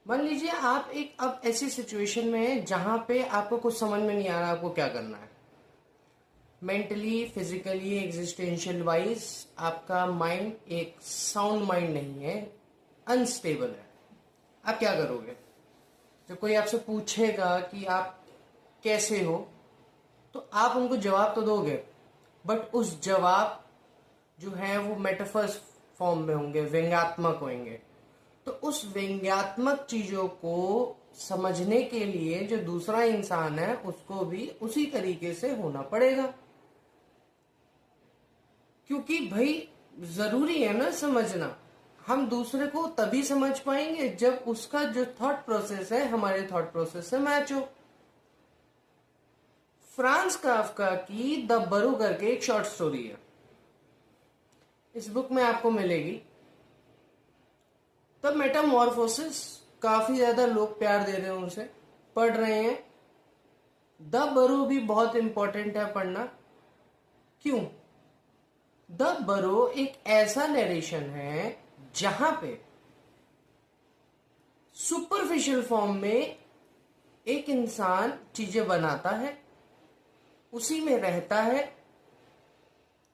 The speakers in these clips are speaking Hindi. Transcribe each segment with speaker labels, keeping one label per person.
Speaker 1: मान लीजिए आप एक अब ऐसी सिचुएशन में है जहां पे आपको कुछ समझ में नहीं आ रहा आपको क्या करना है। मेंटली, फिजिकली, एग्जिस्टेंशियल वाइज आपका माइंड एक साउंड माइंड नहीं है, अनस्टेबल है। आप क्या करोगे? जब कोई आपसे पूछेगा कि आप कैसे हो, तो आप उनको जवाब तो दोगे, बट उस जवाब जो है वो मेटाफर्स फॉर्म में होंगे, व्यंग्यात्मक होंगे। तो उस व्यंग्यात्मक चीजों को समझने के लिए जो दूसरा इंसान है उसको भी उसी तरीके से होना पड़ेगा, क्योंकि भाई जरूरी है ना समझना। हम दूसरे को तभी समझ पाएंगे जब उसका जो थॉट प्रोसेस है हमारे थॉट प्रोसेस से मैच हो। फ्रांस काफ्का की द बरू करके एक शॉर्ट स्टोरी है, इस बुक में आपको मिलेगी। द मेटामॉर्फोसिस, काफी ज्यादा लोग प्यार दे रहे हैं उसे, पढ़ रहे हैं। द बरू भी बहुत इंपॉर्टेंट है पढ़ना। क्यों? द बरो एक ऐसा नरेशन है जहां पे सुपरफिशियल फॉर्म में एक इंसान चीजें बनाता है, उसी में रहता है।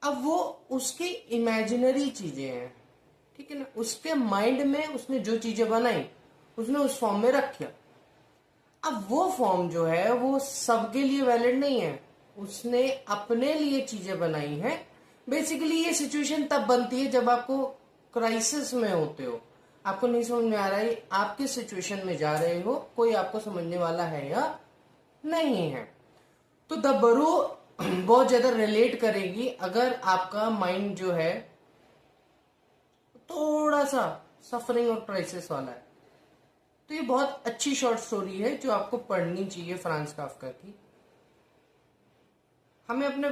Speaker 1: अब वो उसकी इमेजिनरी चीजें हैं, ठीक है ना। उसके माइंड में उसने जो चीजें बनाई उसने उस फॉर्म में रखा। अब वो फॉर्म जो है वो सबके लिए वैलिड नहीं है, उसने अपने लिए चीजें बनाई हैं। बेसिकली ये सिचुएशन तब बनती है जब आपको क्राइसिस में होते हो, आपको नहीं समझ में आ रहा है आप किस सिचुएशन में जा रहे हो, कोई आपको समझने वाला है या नहीं है। तो द बरू बहुत ज्यादा रिलेट करेगी अगर आपका माइंड जो है थोड़ा सा सफरिंग और क्राइसिस वाला है। तो ये बहुत अच्छी शॉर्ट स्टोरी है जो आपको पढ़नी चाहिए फ्रांस काफ्का की। हमें अपने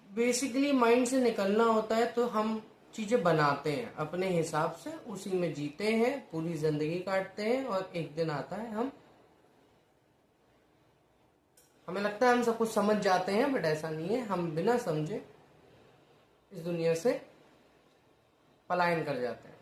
Speaker 1: बेसिकली माइंड से निकलना होता है तो हम चीजें बनाते हैं अपने हिसाब से, उसी में जीते हैं, पूरी जिंदगी काटते हैं और एक दिन आता है हमें लगता है हम सब कुछ समझ जाते हैं, बट ऐसा नहीं है। हम बिना समझे इस दुनिया से पलायन कर जाते हैं।